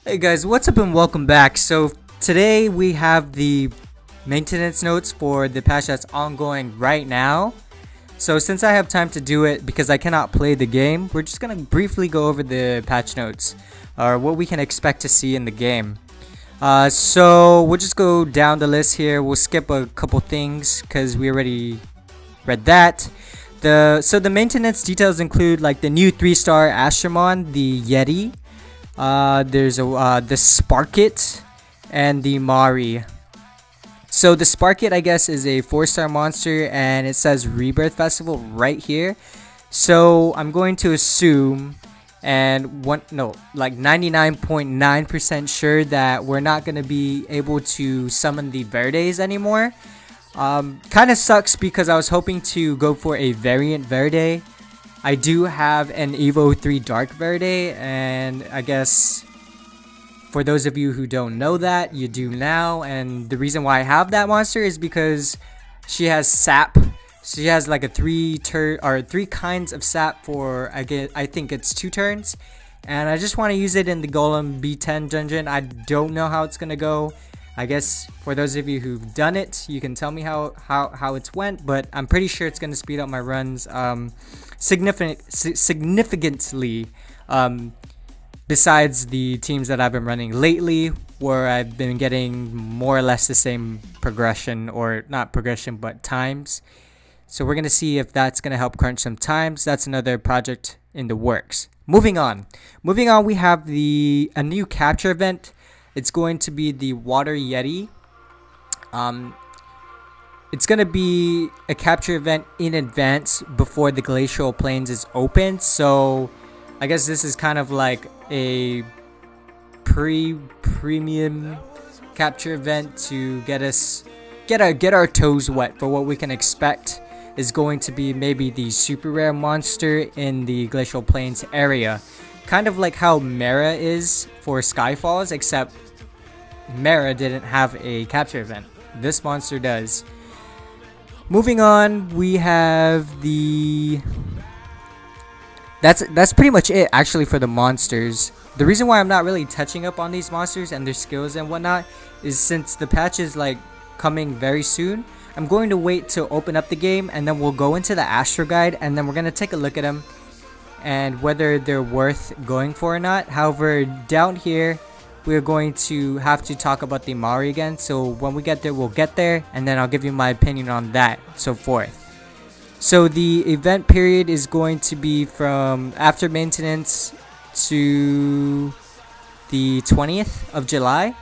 Hey guys, what's up and welcome back. So today we have the maintenance notes for the patch that's ongoing right now. So since I have time to do it because I cannot play the game, we're just gonna briefly go over the patch notes or what we can expect to see in the game. So we'll just go down the list here. We'll skip a couple things because we already read that. So the maintenance details include like the new 3-star Astromon, the Yeti. There's the Sparkit and the Mari. So the Sparkit, I guess, is a 4-star monster, and it says Rebirth Festival right here. So I'm going to assume, and like 99.9% sure that we're not going to be able to summon the Verdes anymore. Kind of sucks because I was hoping to go for a variant Verde. I do have an Evo 3 Dark Verde, and I guess for those of you who don't know that, you do now. And the reason why I have that monster is because she has sap. She has like a three kinds of sap for I think it's 2 turns, and I just want to use it in the Golem B10 dungeon. I don't know how it's gonna go. I guess for those of you who've done it, you can tell me how it's went, but I'm pretty sure it's gonna speed up my runs significantly. Besides the teams that I've been running lately, where I've been getting more or less the same progression, or not progression but times. So we're gonna see if that's gonna help crunch some times. That's another project in the works. Moving on, we have a new capture event. It's going to be the Water Yeti. It's going to be a capture event in advance before the Glacial Plains is open. So I guess this is kind of like a premium capture event to get our toes wet for what we can expect is going to be maybe the super rare monster in the Glacial Plains area. Kind of like how Mara is for Skyfalls, except Mara didn't have a capture event. This monster does. Moving on, we have that's pretty much it actually for the monsters. The reason why I'm not really touching up on these monsters and their skills and whatnot is since the patch is like coming very soon. I'm going to wait to open up the game, and then we'll go into the Astro Guide, and then we're gonna take a look at them and whether they're worth going for or not. However, down here we're going to have to talk about the Mari again, so when we get there, we'll get there, and then I'll give you my opinion on that, so forth. So the event period is going to be from after maintenance to the 20th of July.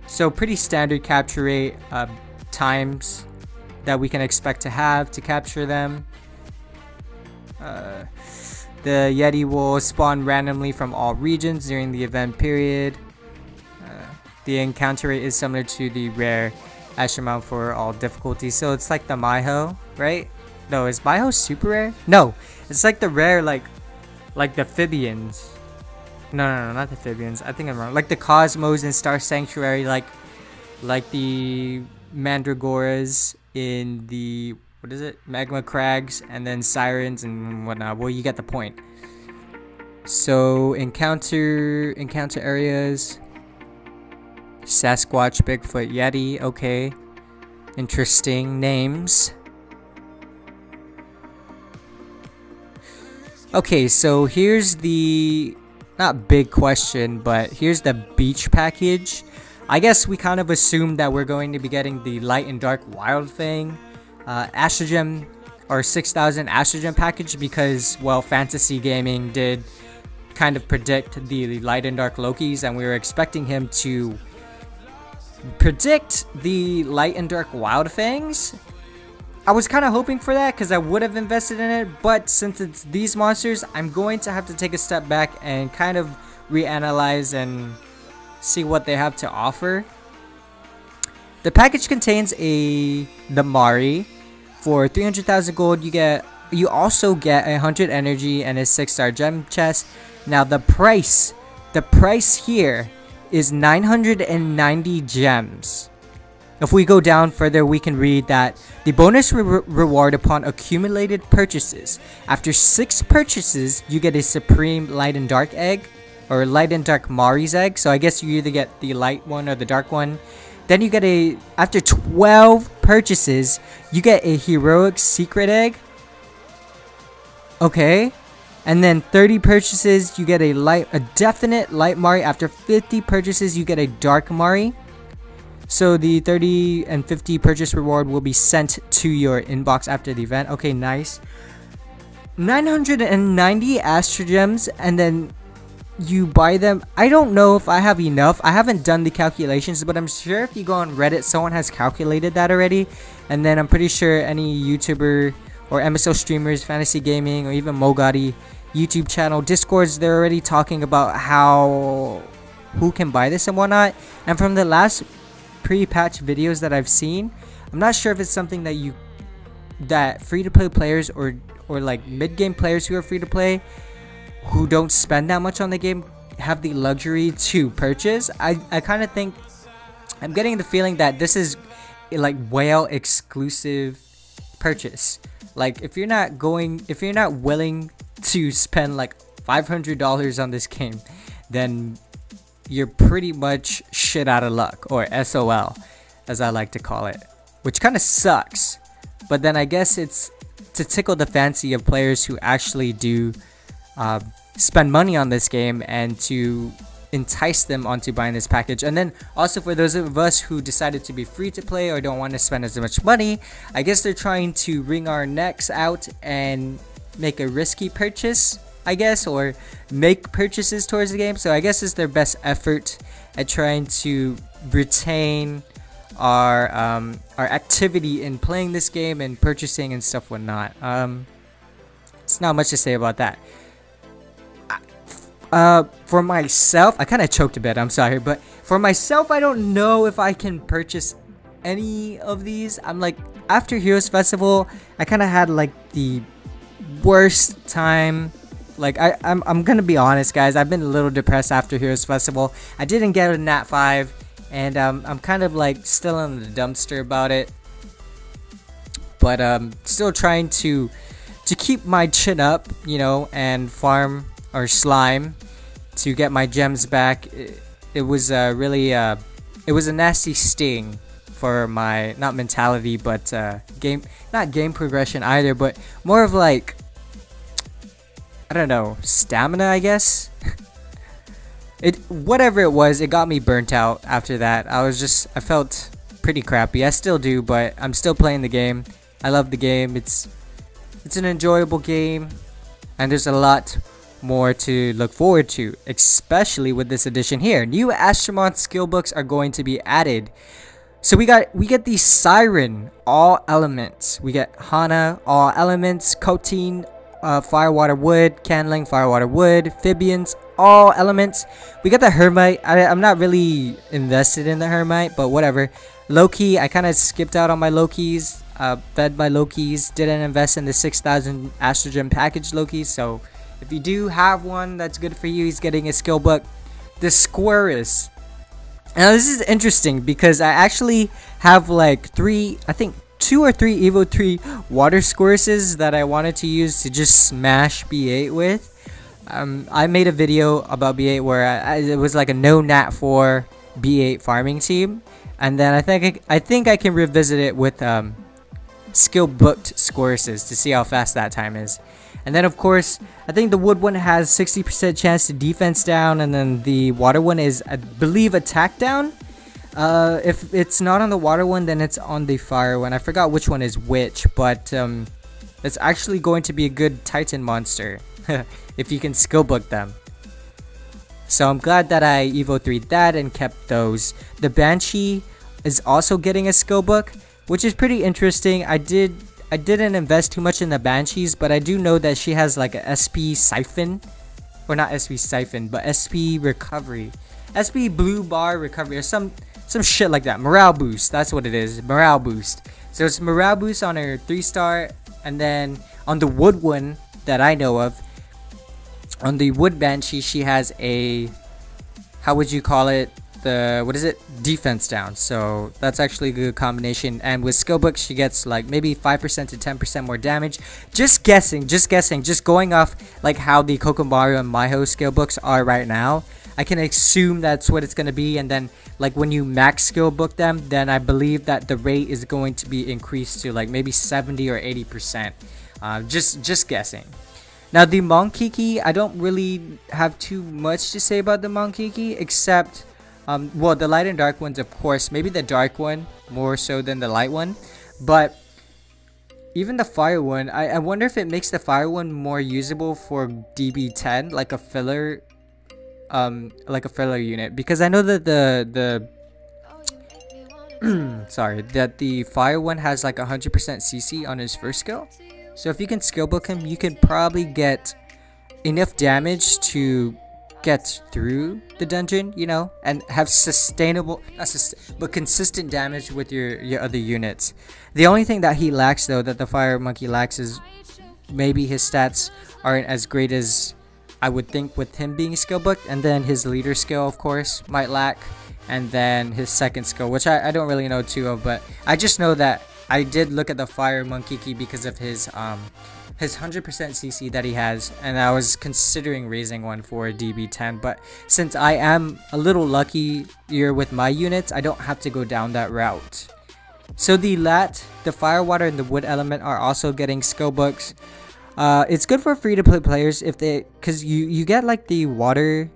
So pretty standard capture rate, times that we can expect to have to capture them. The Yeti will spawn randomly from all regions during the event period. The encounter rate is similar to the rare Astromon for all difficulties. So it's like the Maiho, right? No, is Maiho super rare? No, it's like the rare, like the Phibians. No, not the Phibians. I think I'm wrong. Like the Cosmos in Star Sanctuary, like the Mandragoras in the, what is it? Magma Crags, and then Sirens and whatnot. Well, you get the point. So encounter areas. Sasquatch, Bigfoot, Yeti. Okay, interesting names. Okay, so here's the not big question, but here's the beach package. I guess we kind of assumed that we're going to be getting the Light and Dark Wild Thing, Astrogem, or 6000 Astrogem package, because, well, Fantasy Gaming did kind of predict the Light and Dark Lokis, and we were expecting him to predict the Light and Dark Wild Fangs. I was kind of hoping for that because I would have invested in it, but since it's these monsters, I'm going to have to take a step back and kind of reanalyze and see what they have to offer. The package contains the Mari. For 300,000 gold, you also get 100 energy and a 6-star gem chest. Now the price here is 990 gems. If we go down further, we can read that the bonus reward upon accumulated purchases. After 6 purchases, you get a Supreme Light and Dark Egg. or light and dark Mari's egg. So I guess you either get the light one or the dark one. Then you get after 12 purchases, you get a heroic secret egg. Okay. And then 30 purchases, you get a definite light Mari. After 50 purchases, you get a dark Mari. So the 30 and 50 purchase reward will be sent to your inbox after the event. Okay, nice. 990 Astro Gems, and then you buy them. I don't know if I have enough. I haven't done the calculations, but I'm sure if you go on Reddit, someone has calculated that already. And then I'm pretty sure any YouTuber or MSO streamers, fantasy gaming, or even Mogati YouTube channel, Discords, they're already talking about who can buy this and whatnot. And from the last pre-patch videos that I've seen, I'm not sure if it's something that free-to-play players or like mid-game players who are free-to-play, who don't spend that much on the game, have the luxury to purchase. I kind of think, I'm getting the feeling that this is like whale exclusive purchase. Like if you're not willing to spend like $500 on this game, then you're pretty much shit out of luck, or SOL as I like to call it, which kind of sucks. But then I guess it's to tickle the fancy of players who actually do spend money on this game, and to entice them onto buying this package. And then also for those of us who decided to be free to play or don't want to spend as much money, I guess they're trying to wring our necks out and make a risky purchase, I guess, or make purchases towards the game. So I guess it's their best effort at trying to retain our activity in playing this game and purchasing and stuff whatnot. It's not much to say about that. For myself, I kind of choked a bit, I'm sorry, but for myself, I don't know if I can purchase any of these. I'm like, after Heroes Festival, I kind of had like the worst time. Like I'm gonna be honest, guys, I've been a little depressed after Heroes Festival. I didn't get a Nat 5, and I'm kind of like still in the dumpster about it, but still trying to keep my chin up, you know, and farm or slime to get my gems back. It was really it was a nasty sting for my, not mentality, but not game progression either, but more of like, I don't know, stamina, I guess. Whatever it was, it got me burnt out after that. I felt pretty crappy. I still do, but I'm still playing the game. I love the game. It's an enjoyable game, and there's a lot more to look forward to, especially with this edition here. New Astromon skill books are going to be added. So we get the Siren all elements. We get Hana all elements, Coatine, fire, water, wood, Candling, fire, water, wood, Phibians, all elements. We got the Hermite. I'm not really invested in the Hermite, but whatever. Loki, I kind of skipped out on my Lokis, fed my Lokis, didn't invest in the 6,000 Astro Gem package Loki. So if you do have one, that's good for you. He's getting a skill book. The Squirrus. Now this is interesting because I actually have like 2 or 3 Evo 3 water Squirruses that I wanted to use to just smash B8 with. I made a video about B8 where it was like a no Nat 4 B8 farming team, and then I think I can revisit it with skill booked Squirruses to see how fast that time is. And then of course, I think the wood one has 60% chance to defense down, and then the water one is, I believe, attack down. If it's not on the water one, then it's on the fire one. I forgot which one is which, but it's actually going to be a good Titan monster if you can skill book them. So I'm glad that I Evo 3'd that and kept those. The Banshee is also getting a skill book, which is pretty interesting. I didn't invest too much in the Banshees, but I do know that she has like a SP Siphon, or not SP Siphon, but SP Recovery, SP Blue Bar Recovery, or some shit like that. Morale boost, that's what it is. Morale boost. So it's morale boost on her 3-star, and then on the wood one that I know of, on the wood Banshee, she has a, how would you call it? the defense down. So that's actually a good combination. And with skill books, she gets like maybe 5% to 10% more damage. Just guessing, just going off like how the Kokomaru and Maiho skill books are right now. I can assume that's what it's going to be, and then like when you max skill book them, then I believe that the rate is going to be increased to like maybe 70 or 80%. Just guessing. Now the Monkiki, I don't really have too much to say about the Monkiki, except well, the light and dark ones, of course. Maybe the dark one more so than the light one, but even the fire one, I wonder if it makes the fire one more usable for DB10, like a filler unit, because I know that the sorry, that the fire one has like 100% CC on his first skill. So if you can skill book him, you can probably get enough damage to get through the dungeon, you know, and have sustainable, but consistent damage with your other units. The only thing that he lacks, though, that the fire monkey lacks, is maybe his stats aren't as great as I would think with him being skill booked, and then his leader skill, of course, might lack, and then his second skill, which I don't really know too of, but I just know that I did look at the fire Monkiki because of his 100% CC that he has, and I was considering raising one for DB10, but since I am a little luckier with my units, I don't have to go down that route. So the fire, water, and the wood element are also getting skill books. It's good for free-to-play players if because you get like the water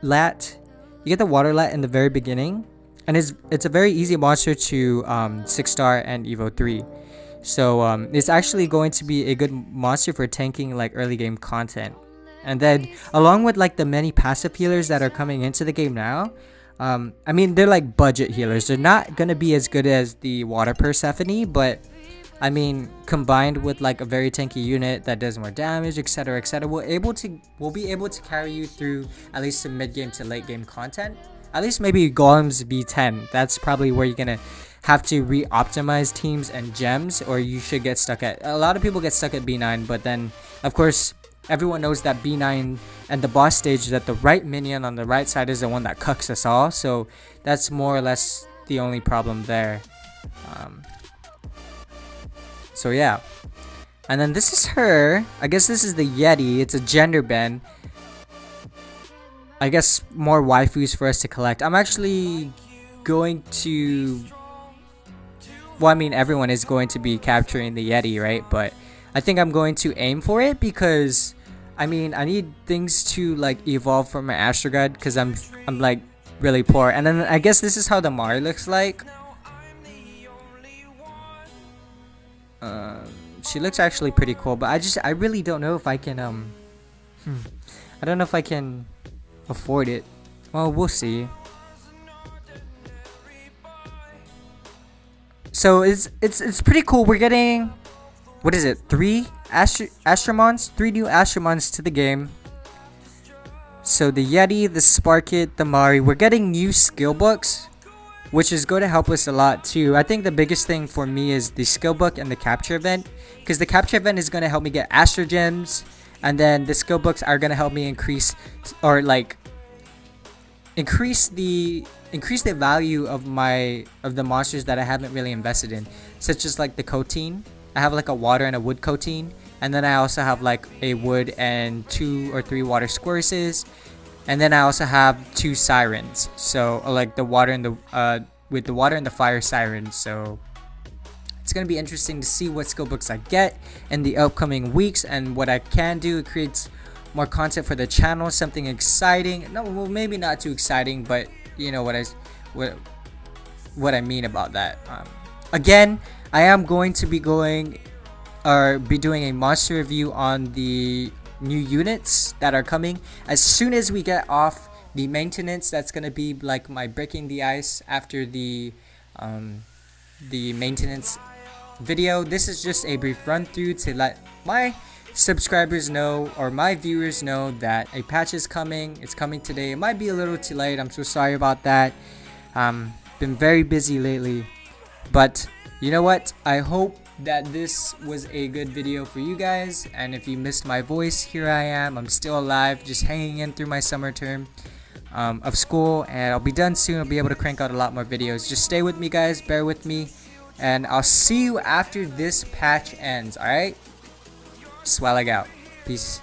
lat, you get the water lat in the very beginning, and it's a very easy monster to 6-star and Evo 3. So it's actually going to be a good monster for tanking like early game content. And then along with like the many passive healers that are coming into the game now, I mean, they're like budget healers. They're not gonna be as good as the water Persephone, but I mean, combined with like a very tanky unit that does more damage, etc, etc, we'll be able to carry you through at least some mid game to late game content. At least maybe Golems B10. That's probably where you're gonna have to re-optimize teams and gems, or you should get stuck at. A lot of people get stuck at B9, but then of course everyone knows that B9 and the boss stage, that the right minion on the right side is the one that cucks us all. So that's more or less the only problem there. So yeah, and then this is her. I guess this is the Yeti. It's a gender bend. I guess more waifus for us to collect. I'm actually going to, well, I mean, everyone is going to be capturing the Yeti, right? But I think I'm going to aim for it because I mean, I need things to like evolve from my Astrogod because I'm like really poor. And then I guess this is how the Mari looks like. She looks actually pretty cool, but I really don't know if I can I don't know if I can afford it. Well, we'll see. So it's pretty cool. We're getting, what is it, 3 Astromons, 3 new Astromons to the game. So the Yeti, the Sparkit, the Mari, we're getting new skill books, which is going to help us a lot too. I think the biggest thing for me is the skill book and the capture event, because the capture event is going to help me get Astro Gems, and then the skill books are going to help me increase, or like increase the value of the monsters that I haven't really invested in, such as like the Coatine. I have like a water and a wood Coatine, and then I also have like a wood and 2 or 3 water Squirces. And then I also have 2 Sirens, so like the water and the with the water and the fire Sirens. So it's gonna be interesting to see what skill books I get in the upcoming weeks, and what I can do. It creates more content for the channel, something exciting. No, well, maybe not too exciting, but you know what I mean about that. Again, I am going to be doing a monster review on the new units that are coming as soon as we get off the maintenance. That's gonna be like my breaking the ice after the maintenance video. This is just a brief run through to let my subscribers know, or my viewers know, that a patch is coming. It's coming today. It might be a little too late. I'm so sorry about that. Been very busy lately, but you know what, I hope that this was a good video for you guys. And if you missed my voice, here I am. I'm still alive, just hanging in through my summer term. of school, and I'll be done soon. I'll be able to crank out a lot more videos. Just stay with me, guys. Bear with me, and I'll see you after this patch ends. All right, swag out. Peace.